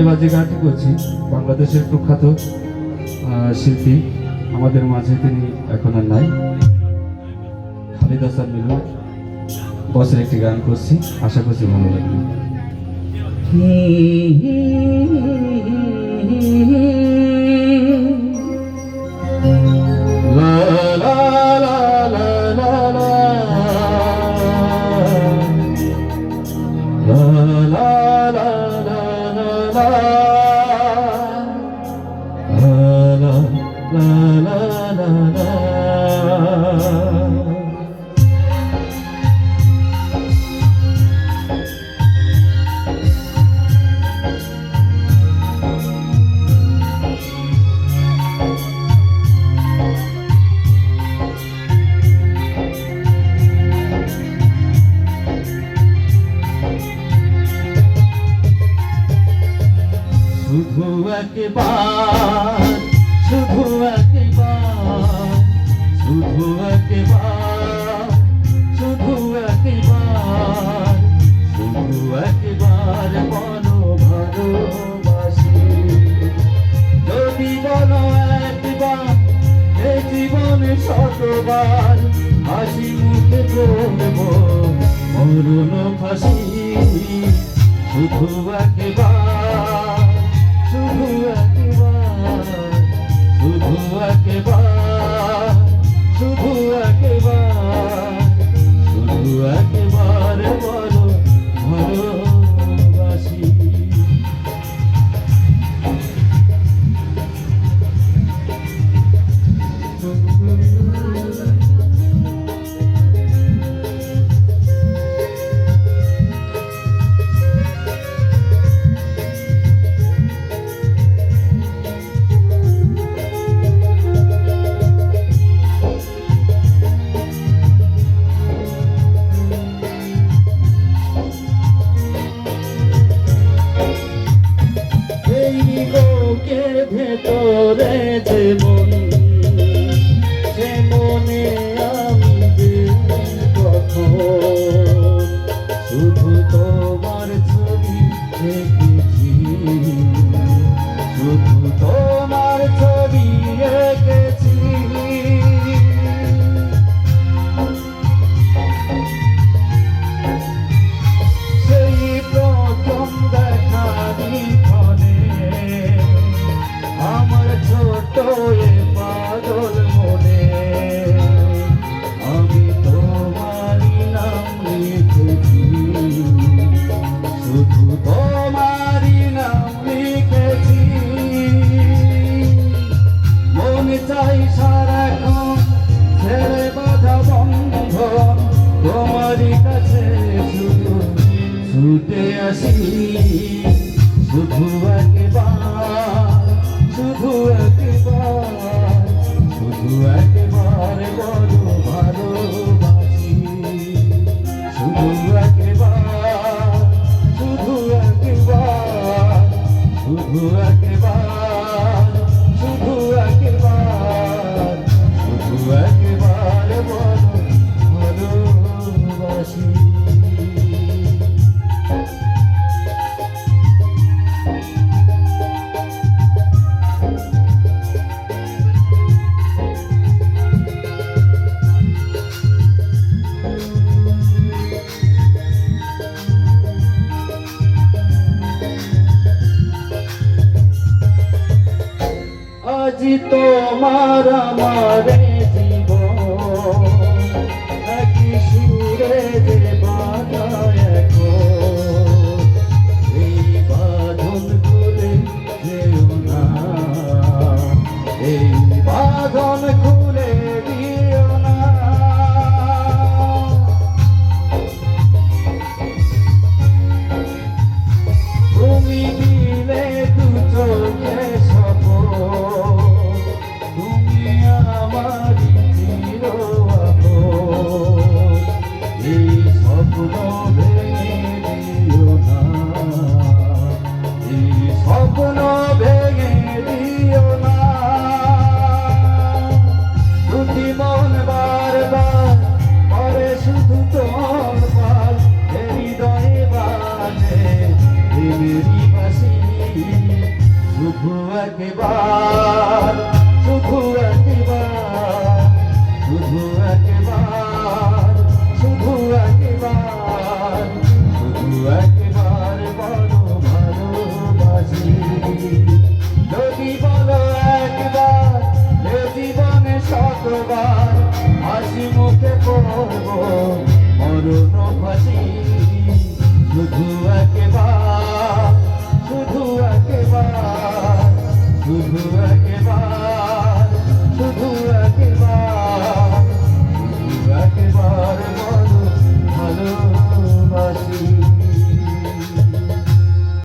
এবার যে গানটি করছি বাংলাদেশের প্রখ্যাত শিল্পী আমাদের মাঝে তিনি এখন আর নাই, খালিদ হাসান মিলু বসের একটি গান করছি, আশা করছি ভালো লাগবে। শুধু একবার, শুধু একবার, শুধু একবার, শুধু একবার, শুধু একবার বলো ভালোবাসি। যদি বলো একবার, এই জীবনে শতবার হাসি মুখে বলবো মরণ ফাঁসি। শুধু একবার, শুধু একবার, শুধু একবার, শুধু একবার, শুধু একবার বলো ভালোবাসি। ভেতরে যে মন, সে মনে আমি কখন শুধু তোমার ছবি দেখেছি, শুধু তোমার ছবি এঁকেছি। সেই প্রথম দেখা ক্ষণে আমার ছোট এ পাগল মনে আমি তোমারই নাম লিখেছি, শুধু তোমারই নাম লিখেছি। মনে চাই সারাক্ষণ ছেড়ে বাঁধা বন্ধন তোমারই কাছে শুধু ছুটে আসি। শুধু একবার, শুধু একবার, শুধু একবার বলো ভালোবাসি। শুধু একবার, শুধু একবার, শুধু একবার, শুধু একবার, শুধু একবার বলো ভালোবাসি। আজি তোমার আমার জীবন একই সুরে যে বাঁধায় এখন, এই বাঁধন খুলে যেও না, এই বাঁধন খুলে দিও না। তুমি দিলে দু চোখে সপন, তুমি আমার শুধু একবার, শুধু একবার, শুধু একবার, শুধু একবার, শুধু একবার বলো ভালোবাসি। যদি বলো একবার, এ জীবনে শতবার হাসি মুখে পড়বো মরণ ফাঁসি। শুধু একবার, শুধু একবার, শুধু একবার।